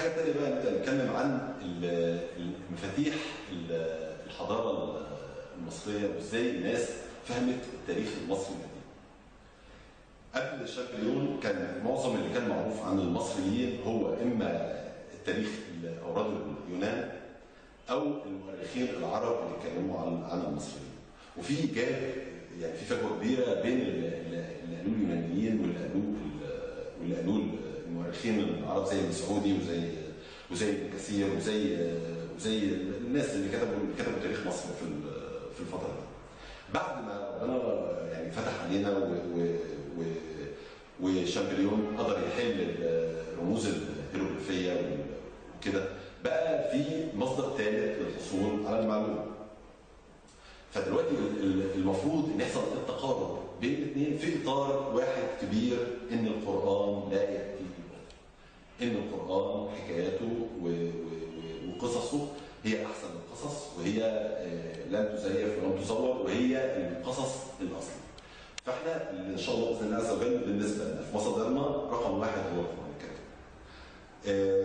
الحاجه الثانيه بقى نبدا نتكلم عن مفاتيح الحضاره المصريه وازاي الناس فهمت التاريخ المصري القديم. قبل شامبليون كان معظم اللي كان معروف عن المصريين هو اما التاريخ اللي اورده اليونان او المؤرخين العرب اللي اتكلموا عن المصريين. وفي جاب يعني في فجوه كبيره بين اللي قالوه اليونانيين واللي قالوه المؤرخين العرب زي المسعودي وزي ابن كثير وزي الناس اللي كتبوا تاريخ مصر في الفتره دي. بعد ما ربنا يعني فتح علينا وشامبليون قدر يحل الرموز الهيروغليفيه وكده، بقى في مصدر ثالث للحصول على المعلومه. فدلوقتي المفروض ان يحصل التقارب بين الاثنين في اطار واحد كبير، ان القران لا ياتي بالباطل، ان القران حكاياته وقصصه هي احسن القصص، وهي لن تزيف ولن تصور، وهي القصص الاصلي. فاحنا ان شاء الله باذن الله عز وجل بالنسبه لنا في مصادرنا رقم واحد هو القران الكريم.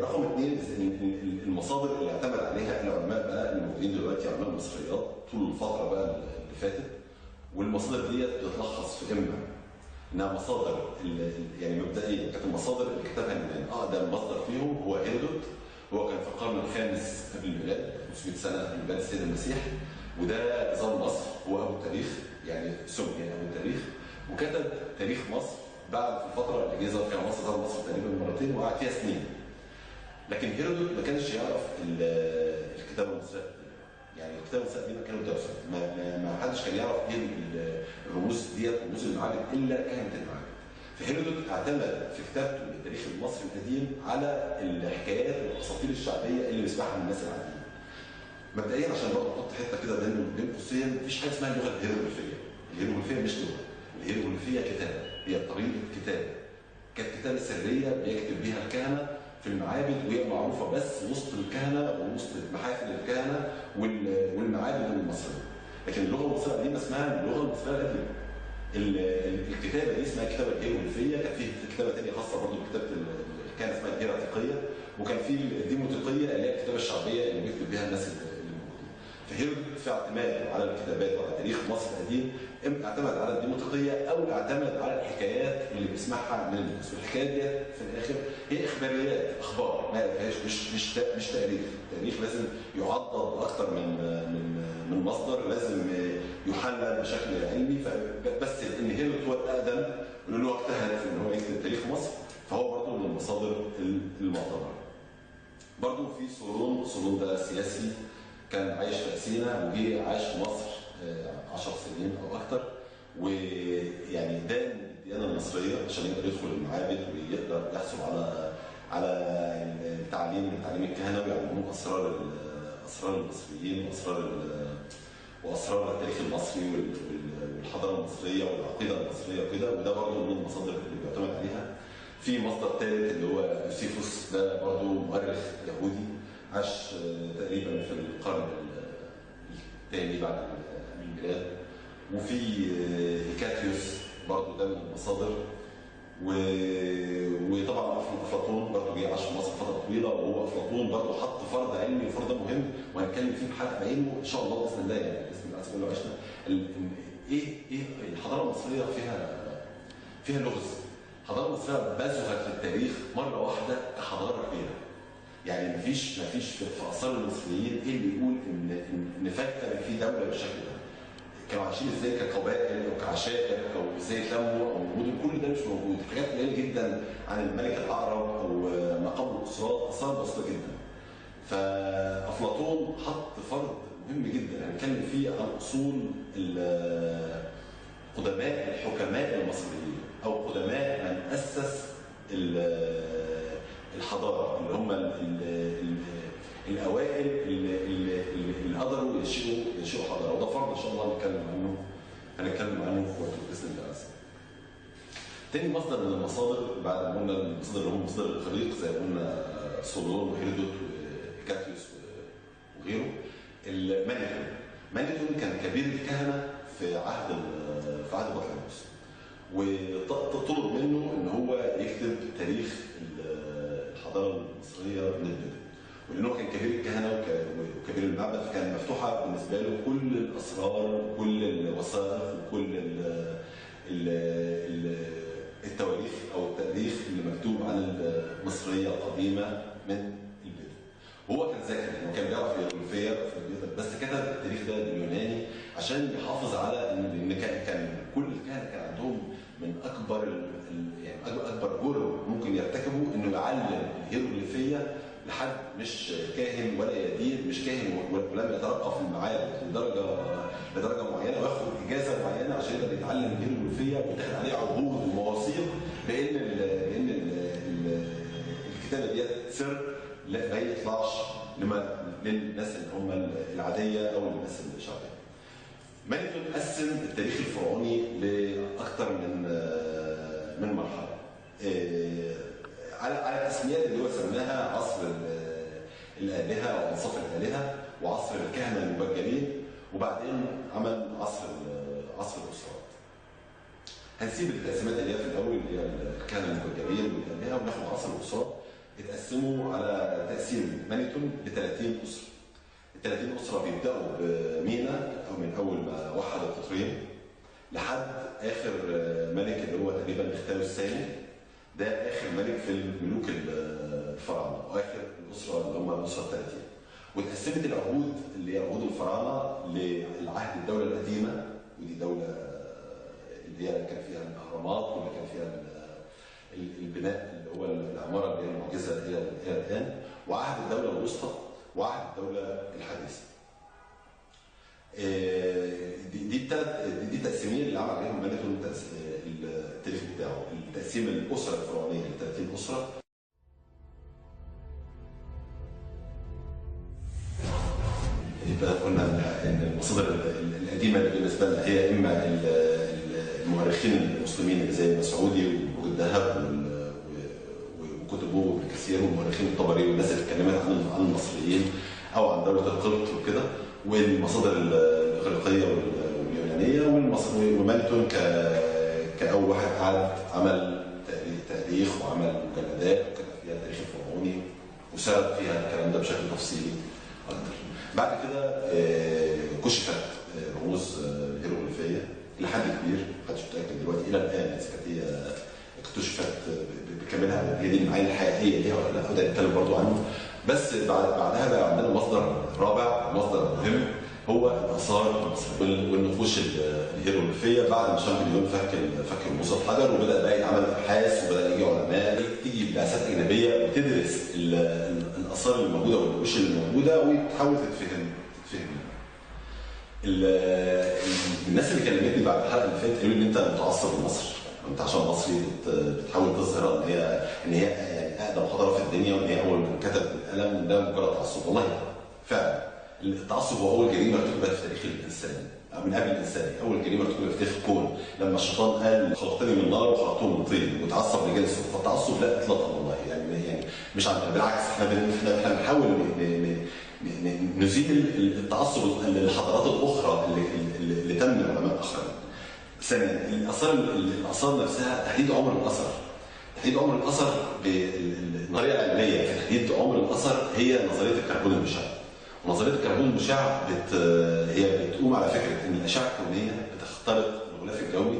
رقم اثنين المصادر اللي اعتمد عليها العلماء بقى الموجودين دلوقتي، علماء المصريات طول الفتره بقى اللي فاتت، والمصادر ديت بتتلخص في اما انها مصادر يعني مبدئيا كانت المصادر اللي كتبها اليونان. اقدم مصدر فيهم هو هيرودوت، هو كان في القرن الخامس قبل الميلاد، 500 سنه قبل ميلاد السيد المسيح، وده نظام مصر، هو ابو التاريخ يعني سمي ابو التاريخ، وكتب تاريخ مصر بعد في الفتره اللي جه فيها مصر، زار مصر تقريبا مرتين وقعد فيها سنين. لكن هيرودوت ما كانش يعرف الكتابه المصريه، يعني الكتابه المصريه ما كانوا درسوا، ما حدش كان يعرف ايه الرموز ديت، رموز المعابد، الا كهنه المعابد. فهيرودوت اعتمد في كتابته للتاريخ المصري القديم على الحكايات والاساطير الشعبيه اللي بيسمعها الناس العاديين. مبدئيا عشان برضه احط حته كده بين قوسين، مفيش حاجه اسمها اللغه الهيروغليفيه. الهيروغليفيه مش لغه، الهيروغليفيه كتابه، هي طريقه كتابه. كانت كتابه سريه بيكتب بيها الكهنه في المعابد، وهي معروفه بس وسط الكهنه ووسط محافل الكهنه والمعابد المصريه. لكن اللغه المصريه القديمه اسمها اللغه المصريه القديمه. الكتابه دي اسمها الكتابه الهيروغليفيه. كان في كتابه ثانيه خاصه برضه بكتابه الكهنه اسمها الهيراتيقيه، وكان في الديموتيقيه اللي هي الكتابه الشعبيه اللي بيكتب بيها الناس اللي موجودين. فهيرودوت في اعتماد على الكتابات وعلى تاريخ مصر القديم اعتمد على الديموتيقيه او اعتمد على الحكايات اللي بيسمعها من الناس، والحكايات دي في الاخر هي اخباريات، اخبار ما فيهاش مش تاريخ. التاريخ لازم يعضد اكثر من مصدر، لازم يحلل بشكل علمي. بس ان هيرودوت هو الاقدم لانه هو اجتهد في ان هو يكتب تاريخ مصر، فهو برضه من المصادر المعتبره. برضه في صولون ده سياسي كان عايش في اثينا وجي عاش في مصر 10 سنين او اكثر، ويعني دان الديانه المصريه عشان يقدر يدخل المعابد ويقدر يحصل على تعليم الكهنه ويعلموه اسرار المصريين واسرار التاريخ المصري والحضاره المصريه والعقيده المصريه وكده. وده برضه من المصادر اللي بيعتمد عليها. في مصدر ثالث اللي هو يوسيفوس، ده برضه مؤرخ يهودي عاش تقريبا في القرن الثاني بعد الميلاد. وفي هيكاتيوس برضه ده من المصادر. وطبعا افلاطون برضه جه عاش في مصر فتره طويله، وهو افلاطون برضه حط فرض علمي، والفرض ده مهم وهنتكلم فيه بحلقه بعينه ان شاء الله باذن الله، يعني باذن الله عز وجل لو عشنا. ايه الحضاره المصريه فيها لغز. الحضاره المصريه بزغت في التاريخ مره واحده كحضاره كبيره. يعني مفيش في اثار المصريين ايه اللي يقول ان فجاه في دوله بالشكل ده. كانوا عايشين ازاي كقبائل او كعشائر او ازاي اتلموا او مدن، كل ده مش موجود. حاجات قليله جدا عن الملك العقرب او ما قبل الاسرات، اثار بسيطه جدا. فافلاطون حط فرض مهم جدا هنتكلم فيه عن اصول قدماء الحكماء المصريين او قدماء من اسس الحضاره، اللي هم الاوائل اللي قدروا ينشئوا حضاره. وده فرض ان شاء الله هنتكلم عنه في وقت باذن الله عز وجل. تاني مصدر من المصادر بعد ما قلنا المصادر اللي هم مصادر الخليق زي ما قلنا صولون وهيرودوت وهيكاتيوس وغيره، مانيتون كان كبير الكهنه في عهد بطليموس، وطلب منه ان هو يكتب تاريخ الحضاره المصريه من المعبد، فكان مفتوحه بالنسبه له كل الاسرار وكل الوثائق وكل التواريخ او التاريخ اللي مكتوب عن المصريه القديمه من البدء. وهو كان ذكي انه كان بيعرف الهيروغليفيه بس كتب التاريخ ده باليوناني عشان يحافظ على ان كان كل الكهنه كان عندهم من اكبر يعني اكبر جرم ممكن يرتكبوا انه يعلم الهيروغليفيه لحد مش كاهن ولا يدين، مش كاهن ولم يترقى في المعابد لدرجه معينه وياخد اجازه معينه عشان يقدر يتعلم الهيروغليفيه ويتاخد عليه عهود ومواثيق بان الكتابه ديت سر ما يطلعش للناس اللي هم العاديه او للناس الشعبيه. مانيتون قسم التاريخ الفرعوني لاكثر من مرحله. على التسميات اللي هو سماها عصر الالهه او انصاف الالهه وعصر الكهنه المبجلين، وبعدين عمل عصر الاسرات. هنسيب التقسيمات اللي هي في الاول اللي هي الكهنه المبجلين والالهه وناخد عصر الاسرات. اتقسموا على تقسيم مانيتون ل 30 اسره. ال 30 اسره بيبداوا بمينا او من اول ما وحد القطرين لحد اخر ملك اللي هو تقريبا اختاروا الثاني، ده اخر ملك في الملوك الفراعنه واخر الاسره اللي هم الاسره ال 30. واتقسمت العهود اللي هي عهود الفراعنه للعهد الدوله القديمه، ودي دوله اللي هي كان فيها الاهرامات واللي كان فيها البناء اللي هو العماره اللي هي المعجزه الى الان، وعهد الدوله الوسطى وعهد الدوله الحديثه. دي التقسيمين اللي عمل عليهم مانيتون التاريخ بتاعه، التقسيم الاسره الفرعونيه ل 30 اسره. يبقى قلنا ان المصادر القديمه اللي بالنسبه لنا هي اما المؤرخين المسلمين اللي زي المسعودي وابو الذهب وكتبه وابن كثير والمؤرخين الطبري والناس اللي اتكلمت عن المصريين او عن دوله القبط وكده، والمصادر الاغريقيه واليونانيه، ومانيتون كاول واحد قعد عمل تاريخ وعمل مجلدات وكتب فيها التاريخ الفرعوني وسرد فيها الكلام ده بشكل تفصيلي اكتر. بعد كده كشفت رموز هيروغليفيه لحد كبير، محدش متاكد دلوقتي الى الان اذا كانت هي اكتشفت بكاملها هي دي المعايير الحقيقيه ليها ولا لا، وده نتكلم برضه عنه. بس بعدها بقى عندنا مصدر رابع، مصدر مهم، هو الاثار والنقوش الهيروغليفيه. بعد ما شامبليون فك رموز الحجر وبدا بقى يتعمل ابحاث وبدا يجي علماء تيجي بعثات اجنبيه بتدرس الاثار اللي موجوده والنقوش اللي موجوده وتحاول تتفهم. الناس اللي كلمتني بعد الحلقه اللي فاتت قالوا لي ان انت متعصب لمصر، انت عشان مصري بتحاول تظهر ان هي يعني اقدم حضاره في الدنيا وان هي اول من كتب بالقلم، وده مجرد تعصب. والله فعلا التعصب هو اول جريمه ارتكبت في تاريخ الانسان من قبل الانسان، اول جريمه ارتكبت في تاريخ الكون لما الشيطان قال خلقتني من نار وخلقته من طين وتعصب لجنسه. فالتعصب لا اطلاقا والله، يعني مش بالعكس، احنا بنحاول نزيل التعصب للحضارات الاخرى اللي تم العلماء اخرين. ثانيا الاثار نفسها، تحديد عمر الاثر. تحديد عمر الاثر بالنظريه العلميه في تحديد عمر الاثر هي نظريه الكربون المشع. ونظريه الكربون المشع هي بتقوم على فكره ان الاشعه الكونيه بتخترق الغلاف الجوي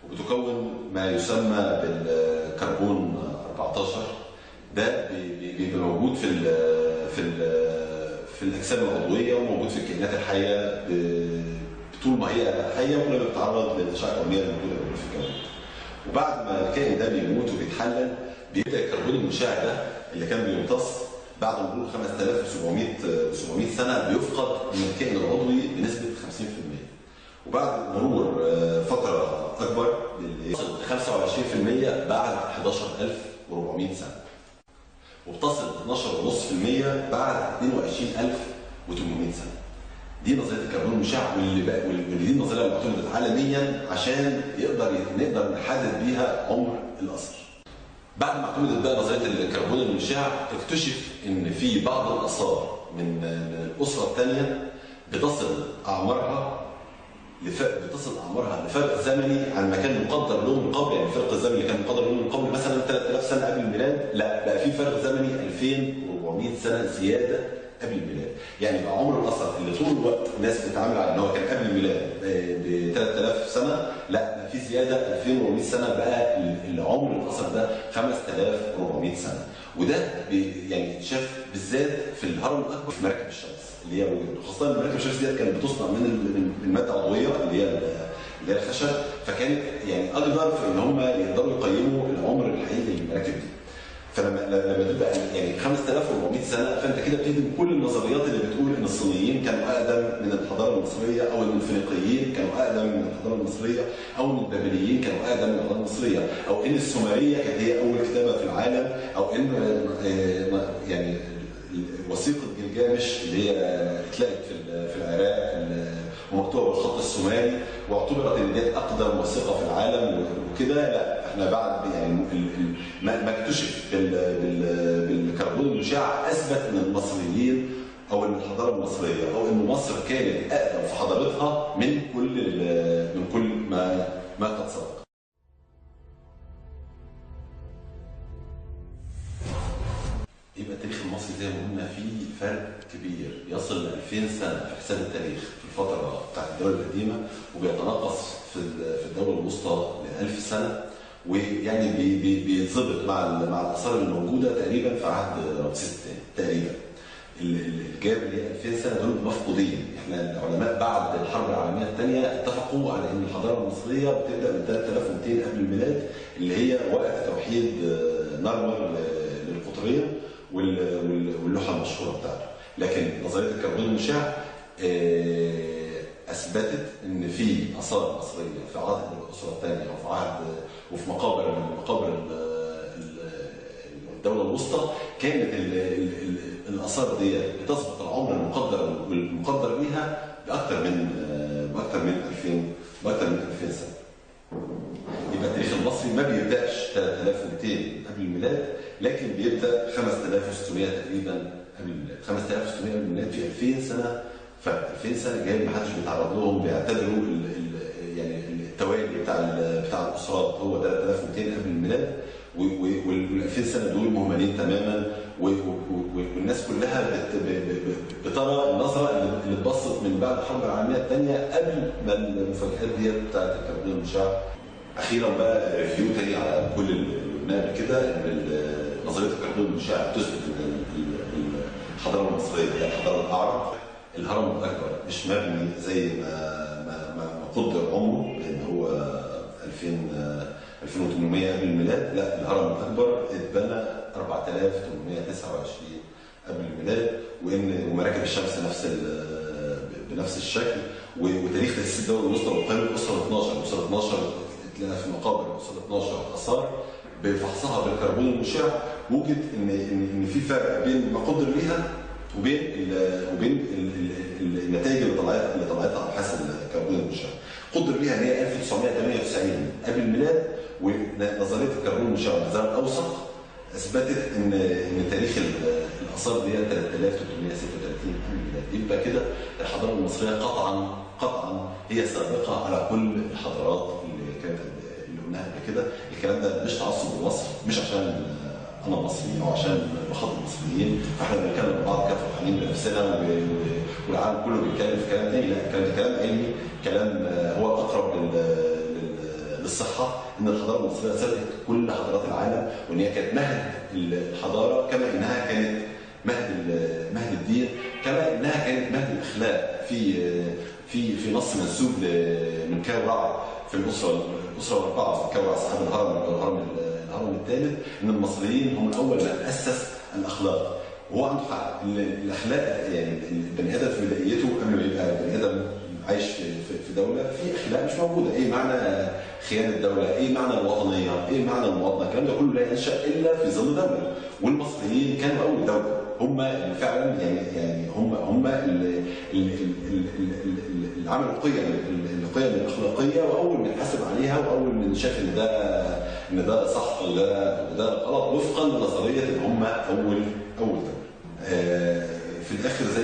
وبتكون ما يسمى بالكربون 14. ده بيبقى موجود في الاجسام العضويه وموجود في الكائنات الحيه طول ما هي حيه ولما بتتعرض للاشعه الكونيه الموجوده في الغلاف الجوي. وبعد ما الكائن ده بيموت وبيتحلل بيبدا الكربون المشع ده اللي كان بيمتص بعد مرور 5700 سنه بيفقد من الكائن العضوي بنسبه 50%. وبعد مرور فتره اكبر اللي يصل ل 25% بعد 11400 سنه. وبتصل 12.5% بعد 22800 سنه. دي نظريه الكربون المشع واللي دي النظريه اللي اعتمدت عالميا عشان نقدر نحدد بيها عمر الاثر. بعد ما اعتمدت بقى نظريه الكربون المشع اكتشف ان في بعض الاثار من الاسره الثانيه بتصل اعمارها لفرق زمني عن ما كان مقدر له من قبل. يعني الفرق الزمني اللي كان مقدر له من قبل مثلا 3000 سنه قبل الميلاد، لا بقى في فرق زمني 2400 سنه زياده قبل الميلاد. يعني يبقى عمر الاثر اللي طول الوقت الناس بتتعامل على ان هو كان قبل الميلاد ب 3000 سنه، لا في زياده 2400 سنه، بقى العمر الاثر ده 5400 سنه. وده يعني شاف بالذات في الهرم الاكبر في مراكب الشمس اللي هي وجدت، خاصه مراكب الشمس ديت كانت بتصنع من ماده عضويه اللي هي الخشب، فكانت يعني اقدر في ان هم يقدروا يقيموا العمر الحقيقي للمراكب دي. فلما تبقى يعني 5400 سنه، فانت كده بتهدم كل النظريات اللي بتقول ان الصينيين كانوا اقدم من الحضاره المصريه، او ان الفينيقيين كانوا اقدم من الحضاره المصريه، او ان البابليين كانوا اقدم من الحضاره المصريه، او ان السومريه كانت هي اول كتابه في العالم، او ان يعني وثيقه جلجامش اللي هي اتلقت في العراق ومكتوبه بالخط السومري واعتبرت ان دي اقدم وثيقه في العالم وكده. لا، احنا بعد يعني ما اكتشف بالكربون المشع اثبت ان المصريين او ان الحضاره المصريه او ان مصر كانت اقدم في حضارتها من كل ما قد سبق. يبقى التاريخ المصري زي ما قلنا فيه فرق كبير يصل ل 2000 سنه في حساب التاريخ في الفتره بتاعت الدوله القديمه، وبيتناقص في الدوله الوسطى ل 1000 سنه، ويعني بيتظبط مع الاثار الموجوده تقريبا في عهد رمسيس الثاني تقريبا. الجاب اللي هي 2000 سنه دول مفقودين. احنا العلماء بعد الحرب العالميه الثانيه اتفقوا على ان الحضاره المصريه بتبدا من 3200 قبل الميلاد، اللي هي وقت توحيد نرمر للقطرين واللوحه المشهوره بتاعته. لكن نظريه الكربون المشع اثبتت ان في اثار مصريه في عهد الاسره الثانيه وفي مقابر من مقابر الدوله الوسطى، كانت الاثار دي بتسبق العمر المقدر ليها باكثر من 2000 سنه. يبقى التاريخ المصري ما بيبداش 3200 قبل الميلاد، لكن بيبدا 5600 تقريبا قبل الميلاد. 5600 قبل الميلاد في 2000 سنه، ف 2000 سنه جاي ما حدش بيتعرض لهم، بيعتبروا يعني التوالي بتاع الاسرات هو 3200 قبل الميلاد، وال 2000 سنه دول مهملين تماما، والناس كلها بترى النظره اللي اتبسط من بعد الحرب العالميه الثانيه قبل ما المفاجآت ديت بتاعت الكربون المشع. اخيرا بقى ريفيو تاني على كل اللي قلناه قبل كده، ان نظريه الكربون المشع بتثبت ان الحضاره المصريه هي الحضاره الاعرق. الهرم الاكبر مش مبني زي ما قدر عمره، لان هو 2800 قبل الميلاد. لا، الهرم الاكبر اتبنى 4829 قبل الميلاد، ومراكب الشمس بنفس الشكل. وتاريخ تاسيس الدوله الوسطى وقائمه الاسره 12، الاسره 12 تلاقيها في مقابر الاسره 12 اثار بفحصها بالكربون المشع، وجد ان في فرق بين ما قدر ليها وبين النتائج اللي طلعتها ابحاث الكربون المشع. قدر ليها ان هي 1998 قبل الميلاد، ونظريه الكربون المشع والميزان الاوسط اثبتت ان تاريخ الاثار دي 3336 قبل الميلاد. يبقى كده الحضاره المصريه قطعا هي سابقه على كل الحضارات اللي قلناها قبل كده. الكلام ده مش تعصب لمصر، مش عشان انا مصري او عشان بخاطب المصريين فاحنا بنتكلم مع بعض كفرحانين بنفسنا والعالم كله بيتكلم في كلام تاني. لا، الكلام ده كلام علمي، كلام هو الاقرب للصحه، ان الحضاره المصريه سبقت كل حضارات العالم، وان هي كانت مهد الحضاره كما انها كانت مهد الدين، كما انها كانت مهد الاخلاق. في نص منسوب من كاورع في الاسره الاربعه، كاورع صاحب الهرم الثالث، ان المصريين هم الاول من اسس الاخلاق. وهو عنده حق، الاخلاق يعني البني ادم في بدايته قبل ما يبقى بني ادم عايش في دوله، في اخلاق مش موجوده. ايه معنى خيانه الدوله؟ ايه معنى الوطنيه؟ ايه معنى المواطنه؟ الكلام ده كله لا ينشا الا في ظل دوله. والمصريين كانوا اول دوله، هم اللي فعلا يعني هم اللي عملوا القيم الاخلاقيه، واول من حاسب عليها، واول من شاف ان ده صح وده غلط، وفقا لنظريه ان هم اول دوله. في الاخر زي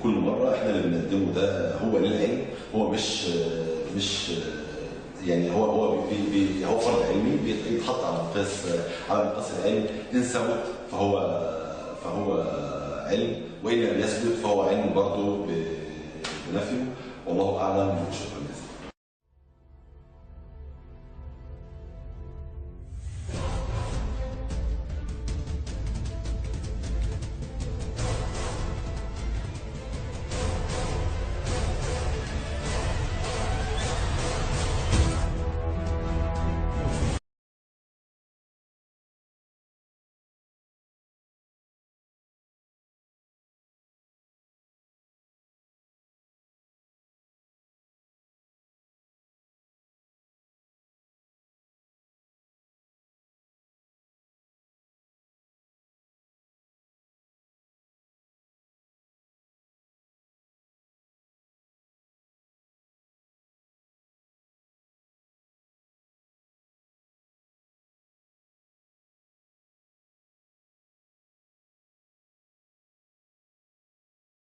كل مره احنا اللي بنقدمه ده هو للعلم، هو مش يعني هو فرض علمي بيتحط على مقياس العلم. ان ثبت فهو علم، وان لم يثبت فهو علم برضه بنفيه. والله اعلم. شكرا.